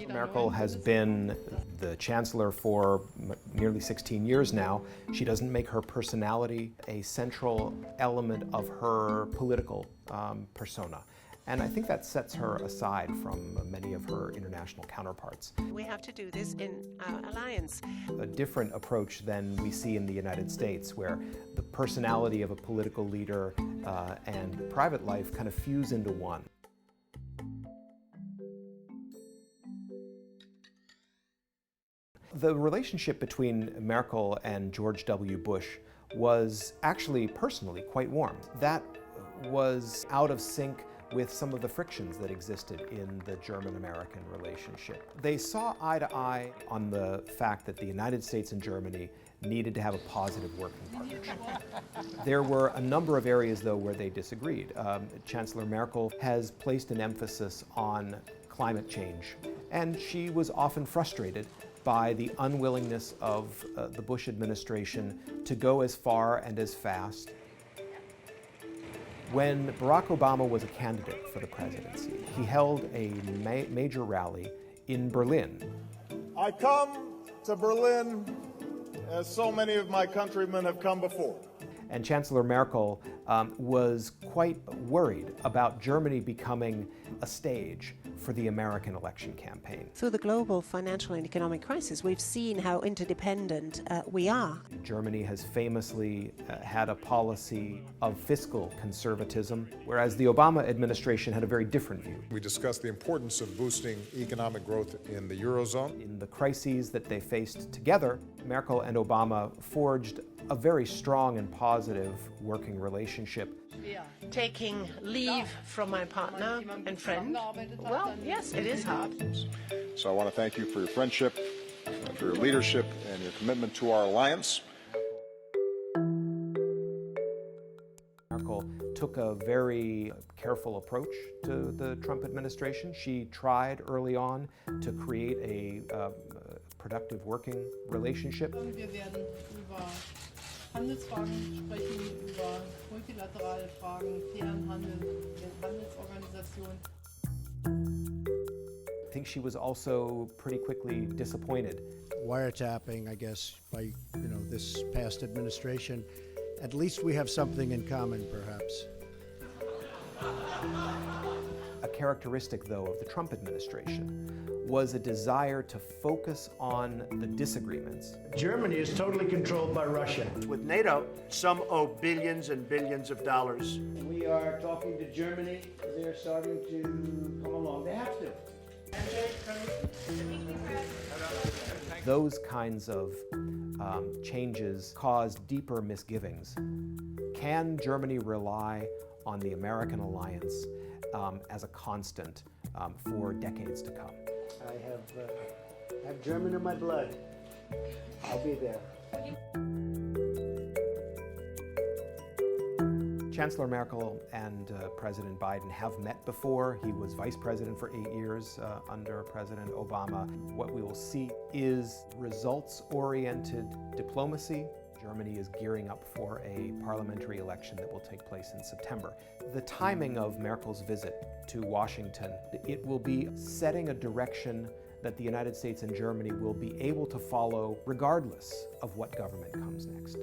Merkel has been the Chancellor for nearly 16 years now. She doesn't make her personality a central element of her political persona. And I think that sets her aside from many of her international counterparts. We have to do this in our alliance. A different approach than we see in the United States, where the personality of a political leader and private life kind of fuse into one. The relationship between Merkel and George W. Bush was actually personally quite warm. That was out of sync with some of the frictions that existed in the German-American relationship. They saw eye to eye on the fact that the United States and Germany needed to have a positive working partnership. There were a number of areas, though, where they disagreed. Chancellor Merkel has placed an emphasis on climate change, and she was often frustrated by the unwillingness of the Bush administration to go as far and as fast. When Barack Obama was a candidate for the presidency, he held a major rally in Berlin. I come to Berlin as so many of my countrymen have come before. And Chancellor Merkel was quite worried about Germany becoming a stage for the American election campaign. Through the global financial and economic crisis, we've seen how interdependent we are. Germany has famously had a policy of fiscal conservatism, whereas the Obama administration had a very different view. We discussed the importance of boosting economic growth in the Eurozone. In the crises that they faced together, Merkel and Obama forged a very strong and positive working relationship. Taking leave from my partner and friend, well, yes, it is hard. So I want to thank you for your friendship, for your leadership, and your commitment to our alliance. Merkel took a very careful approach to the Trump administration. She tried early on to create a productive working relationship. Handelsfragen sprechen, über multilaterale Fragen, fairen Handel, Handelsorganisationen. I think she was also pretty quickly disappointed. Wiretapping, I guess, by this past administration. At least we have something in common, perhaps. A characteristic, though, of the Trump administration was a desire to focus on the disagreements. Germany is totally controlled by Russia. With NATO, some owe billions and billions of dollars. We are talking to Germany. They're starting to come along. They have to. Those kinds of changes caused deeper misgivings. Can Germany rely on the American alliance as a constant for decades to come? I have German in my blood. I'll be there. Chancellor Merkel and President Biden have met before. He was vice president for 8 years under President Obama. What we will see is results-oriented diplomacy. Germany is gearing up for a parliamentary election that will take place in September. The timing of Merkel's visit to Washington, it will be setting a direction that the United States and Germany will be able to follow regardless of what government comes next.